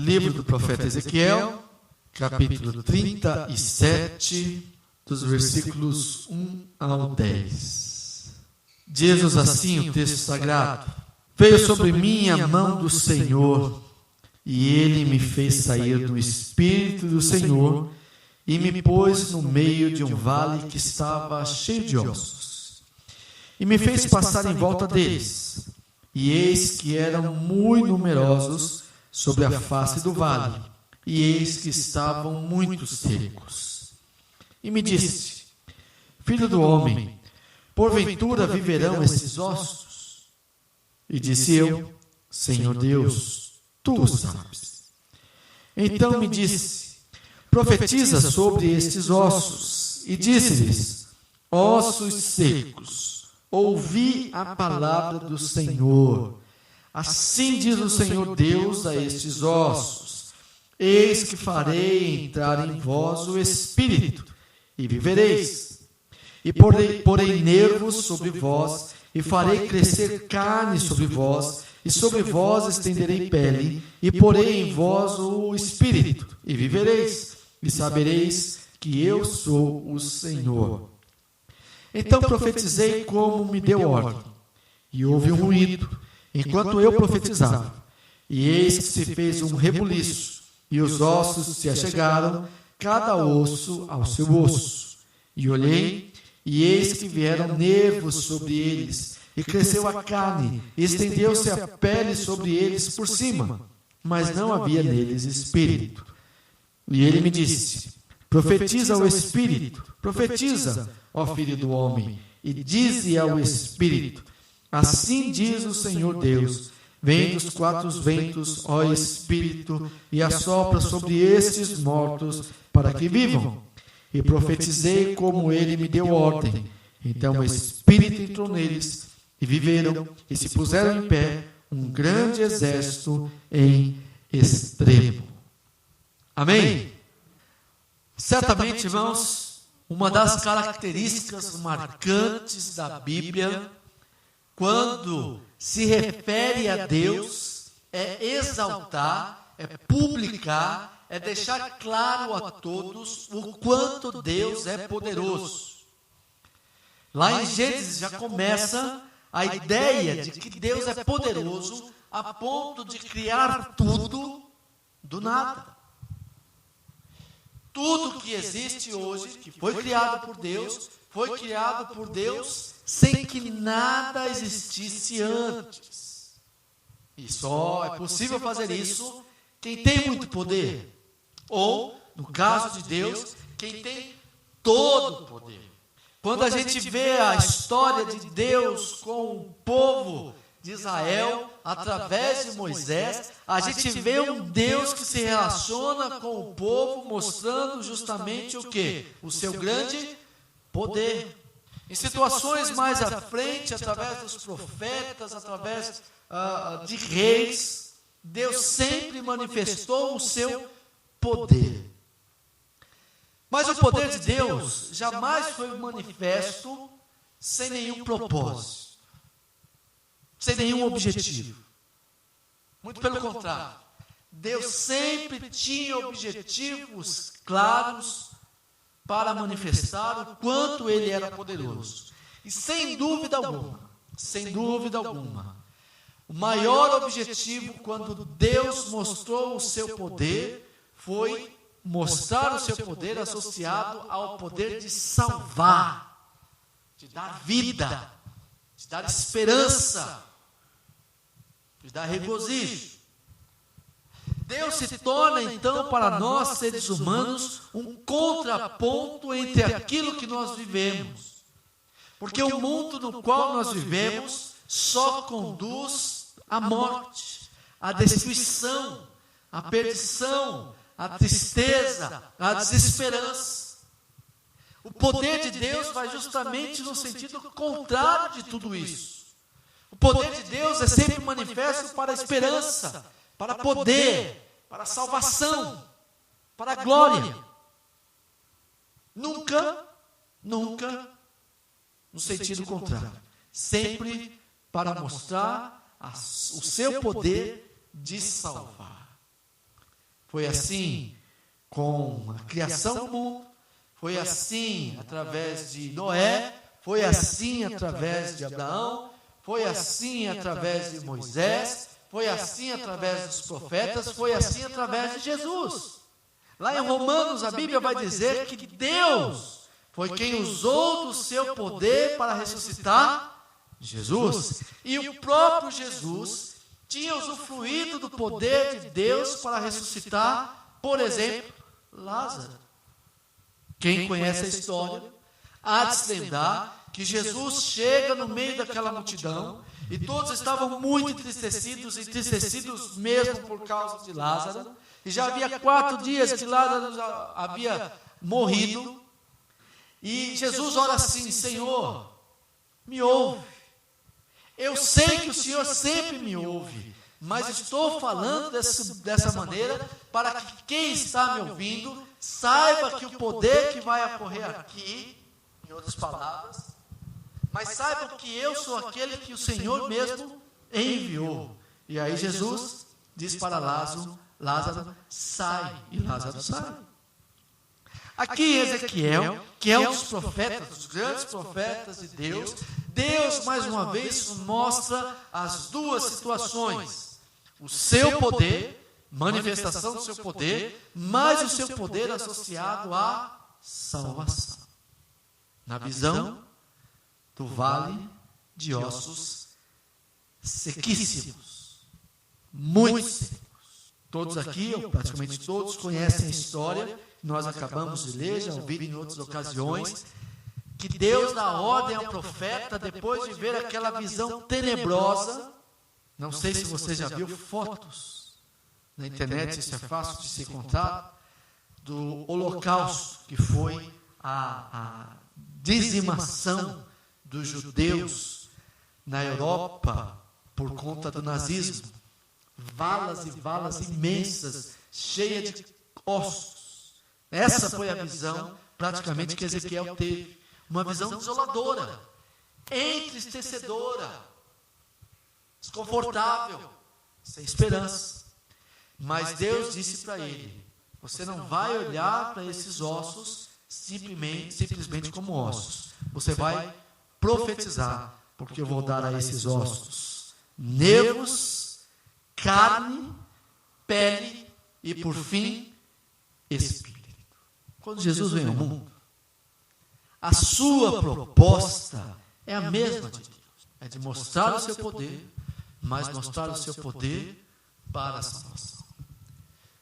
Livro do profeta Ezequiel, capítulo 37, dos versículos 1 ao 10. Diz-nos assim o texto sagrado: Veio sobre mim a mão do Senhor, e ele me fez sair do Espírito do Senhor, e me pôs no meio de um vale que estava cheio de ossos. E me fez passar em volta deles, e eis que eram muito numerosos sobre a face do vale, e eis que estavam muito secos. E me disse: Filho do homem, porventura viverão esses ossos? E disse eu: Senhor Deus, tu o sabes. Então me disse: Profetiza sobre estes ossos, e disse-lhes: Ossos secos, ouvi a palavra do Senhor. Assim diz o Senhor Deus a estes ossos: Eis que farei entrar em vós o Espírito, e vivereis. E porei nervos sobre vós, e farei crescer carne sobre vós, e sobre vós estenderei pele, e porei em vós o Espírito, e vivereis, e sabereis que eu sou o Senhor. Então profetizei como me deu ordem, e houve um ruído, enquanto eu profetizava, e eis que se fez um rebuliço, e os ossos se achegaram, cada osso ao seu osso. E olhei, e eis que vieram nervos sobre eles, e cresceu a carne, e estendeu-se a pele sobre eles por cima, mas não havia neles espírito. E ele me disse: Profetiza ao Espírito, profetiza, ó filho do homem, e dize ao Espírito: Assim diz o Senhor Deus: Vem dos quatro ventos, ó Espírito, e assopra sobre estes mortos, para que vivam. E profetizei como ele me deu ordem. Então o Espírito entrou neles, e viveram, e se puseram em pé, um grande exército em extremo. Amém? Certamente, irmãos, uma das características marcantes da Bíblia, quando se refere a Deus, é exaltar, é publicar, é deixar claro a todos o quanto Deus é poderoso. Lá em Gênesis já começa a ideia de que Deus é poderoso a ponto de criar tudo do nada. Tudo que existe hoje, que foi criado por Deus, foi criado por Deus sem que nada existisse antes. E só é possível fazer isso quem tem muito poder. Ou, no caso de Deus, quem tem todo o poder. Quando a gente vê a história de Deus com o povo de Israel, através de Moisés, a gente vê um Deus que se relaciona com o povo, mostrando justamente o quê? O seu grande poder. Em situações mais à frente, através dos profetas, através de reis, Deus sempre manifestou o seu poder. Mas o poder de Deus jamais foi manifesto sem nenhum propósito, sem nenhum objetivo. Muito pelo contrário, Deus sempre tinha objetivos claros para manifestar o quanto Ele era poderoso. E sem dúvida alguma, o maior objetivo quando Deus mostrou o seu poder foi mostrar o seu poder associado ao poder de salvar, de dar vida, de dar esperança, de dar regozijo. Deus se torna então para nós, seres humanos, um contraponto entre aquilo que nós vivemos. Porque o mundo no qual nós vivemos só conduz à morte, à destruição, à perdição, à tristeza, à desesperança. O poder de Deus vai justamente no sentido contrário de tudo isso. O poder de Deus é sempre manifesto para a esperança, para poder, para a salvação, para a glória. Nunca no sentido contrário. Sempre para mostrar o seu poder de salvar. Foi assim com a criação do mundo, foi assim através de Noé, foi assim através de Abraão, foi assim através de Moisés, foi assim através dos profetas, foi assim através de Jesus. Lá em Romanos a Bíblia vai dizer que Deus foi quem usou do seu poder para ressuscitar Jesus. E o próprio Jesus tinha usufruído do poder de Deus para ressuscitar, por exemplo, Lázaro. Quem conhece a história há de se lembrar que Jesus chega no meio daquela multidão e todos estavam muito entristecidos mesmo por causa de Lázaro. E já havia 4 dias que Lázaro já havia morrido. E Jesus ora assim: Senhor, me ouve. Eu sei que o Senhor sempre me ouve, mas estou falando dessa maneira para que quem está me ouvindo saiba que o poder que vai ocorrer aqui, em outras palavras, mas saibam que eu sou aquele que o Senhor mesmo enviou. E aí Jesus diz para Lázaro, sai, e Lázaro sai. Aqui em Ezequiel, que é um dos profetas, dos grandes profetas de Deus, Deus mais uma vez mostra as duas situações: o seu poder, manifestação do seu poder, mas o seu poder associado à salvação. Na visão do vale de ossos sequíssimos, muito secos. Todos aqui, ou praticamente todos, conhecem a história, nós acabamos de ler, já ouvi em outras ocasiões, que Deus dá ordem ao profeta, depois de ver aquela visão tenebrosa. Não sei se você já viu fotos na internet, isso é fácil de se encontrar, do holocausto, que foi a dizimação dos judeus na Europa por conta do nazismo. Valas e valas imensas, cheias de ossos. Essa foi a visão, praticamente, que Ezequiel teve. Uma visão desoladora, entristecedora, desconfortável, sem esperança. Mas Deus disse para ele: você não vai olhar para esses ossos simplesmente como ossos. Você vai profetizar, porque eu vou dar a esses ossos nervos, carne, pele e, por fim, espírito. Quando Jesus vem ao mundo, a sua proposta é a mesma de Deus. É de mostrar o seu poder, mas mostrar o seu poder para a salvação.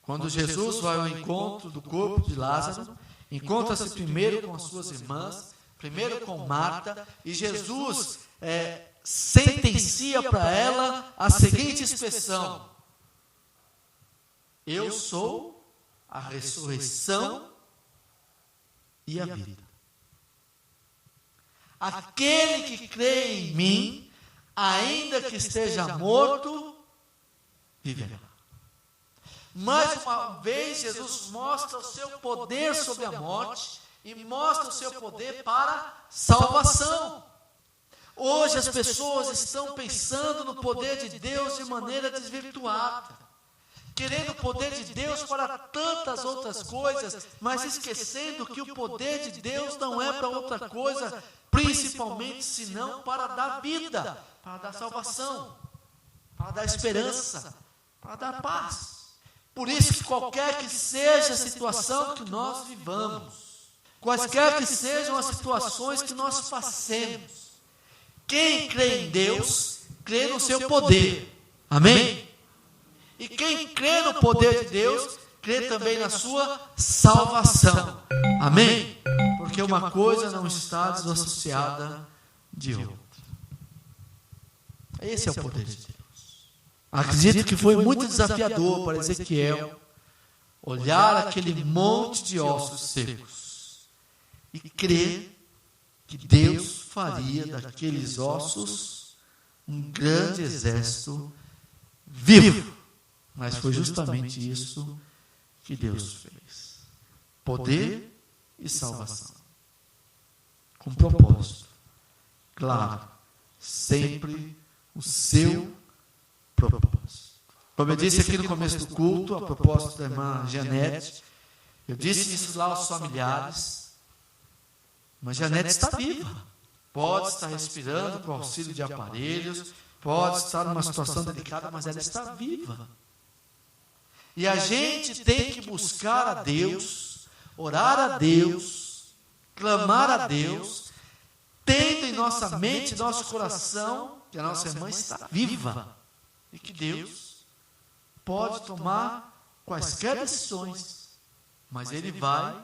Quando Jesus vai ao encontro do corpo de Lázaro, encontra-se primeiro com as suas irmãs, primeiro com Marta, e Jesus sentencia para ela a seguinte expressão: eu sou a ressurreição e a vida. Aquele que crê em mim, ainda que esteja morto, viverá. Mais uma vez, Jesus mostra o seu poder sobre a morte e mostra o seu poder para salvação. Hoje as pessoas estão pensando no poder de Deus de maneira desvirtuada, querendo o poder de Deus para tantas outras coisas, mas esquecendo que o poder de Deus não é para outra coisa, principalmente senão para dar vida, para dar salvação, para dar esperança, para dar paz. Por isso que qualquer que seja a situação que nós vivamos, quaisquer que sejam as situações que nós passemos, quem crê em Deus, crê no seu poder. Amém? E quem crê no poder de Deus, crê também na sua salvação. Amém? Porque uma coisa não está desassociada de outra. Esse é o poder de Deus. Acredito que foi muito desafiador para Ezequiel olhar aquele monte de ossos secos e crer que Deus faria daqueles ossos um grande exército vivo. Mas foi justamente isso que Deus fez. Poder e salvação. Com propósito. Claro, sempre o seu propósito. Como eu disse aqui no começo do culto, a propósito da irmã Janete, eu disse isso lá aos familiares, mas Janete está viva, pode estar respirando com auxílio de aparelhos, pode estar numa situação delicada, mas ela está viva. E a gente tem que buscar a Deus, orar a Deus, clamar a Deus, tendo em nossa mente, nosso coração, que a nossa irmã está viva e que Deus pode tomar quaisquer decisões, mas Ele vai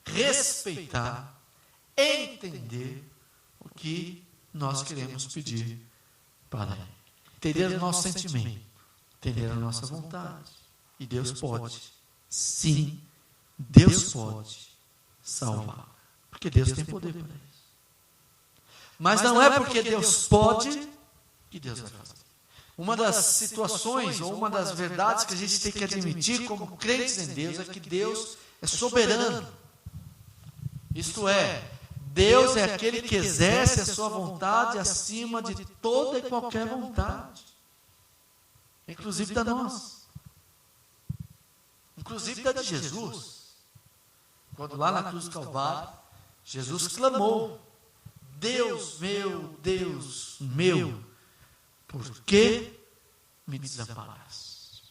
respeitar, entender o que nós queremos pedir para Ele. Entender o nosso sentimento, entender a nossa vontade. E Deus pode, sim, Deus pode salvar, porque Deus tem poder para isso. Mas não é porque Deus pode que Deus vai fazer. Uma das situações, ou uma das verdades que a gente tem que admitir como crentes em Deus, é que Deus é soberano. Isto é, Deus é aquele que exerce a sua vontade acima de toda e qualquer vontade, inclusive da nossa, inclusive da de Jesus. Quando lá na cruz do Calvário, Jesus clamou: Deus meu, por que me desamparaste?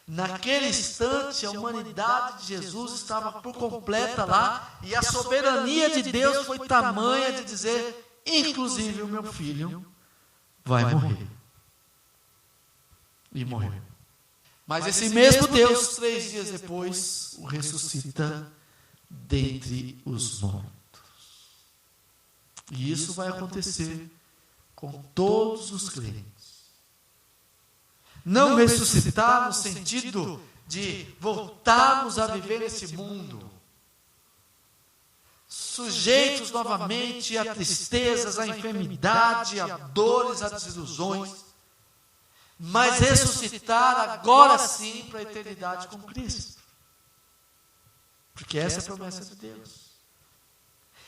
Naquele instante, a humanidade de Jesus estava por completa lá, e a soberania de Deus foi tamanha de dizer: inclusive o meu filho vai morrer. E morreu. Mas esse mesmo Deus, 3 dias depois, o ressuscita dentre os mortos. E isso vai acontecer com todos os crentes. Não ressuscitar no sentido de voltarmos a viver nesse mundo, sujeitos novamente a tristezas, a enfermidade, a dores, a desilusões, mas ressuscitar agora sim para a eternidade com Cristo. Porque essa é a promessa de Deus.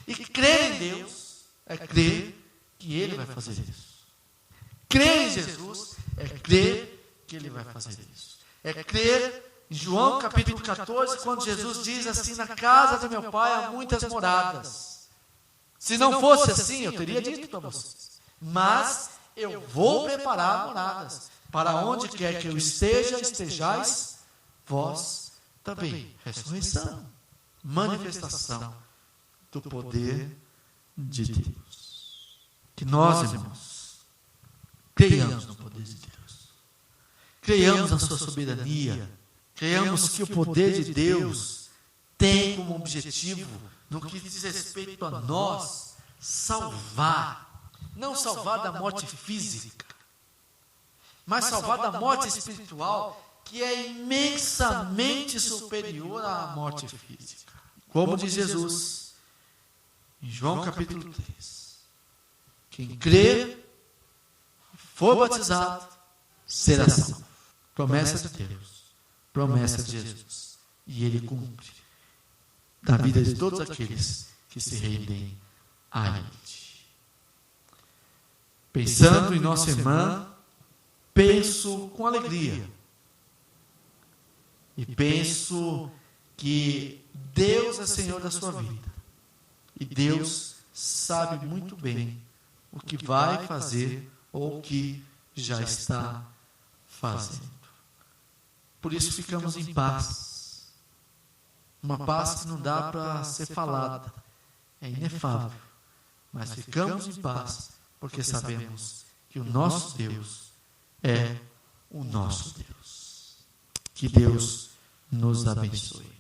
E crer em Deus é crer que Ele vai fazer isso. Crer em Jesus é crer que Ele vai fazer isso. É crer em João capítulo 14, quando Jesus diz assim: na casa de meu Pai há muitas moradas. Se não fosse assim, eu teria dito para vocês. Mas eu vou preparar moradas, para onde quer que eu esteja, estejais vós também. Ressurreição, manifestação do poder de Deus. Que nós, irmãos, creiamos no poder de Deus. Creiamos na sua soberania. Creiamos que o poder de Deus tem como objetivo, no que diz respeito a nós, salvar. Não salvar da morte física, mas salvar da morte espiritual, que é imensamente superior à morte física. Como diz Jesus em João capítulo 3: quem crer, for batizado, será salvo. Promessa de Deus, promessa de Jesus. E Ele cumpre na vida de todos aqueles que se rendem a Ele. Pensando em nossa irmã, penso com alegria. E penso que Deus é Senhor da sua vida. E Deus sabe muito bem o que vai fazer ou o que já está fazendo. Por isso ficamos em paz. Uma paz que não dá para ser falada. É inefável. Mas ficamos em paz porque sabemos que o nosso Deus é o nosso Deus. Que Deus nos abençoe.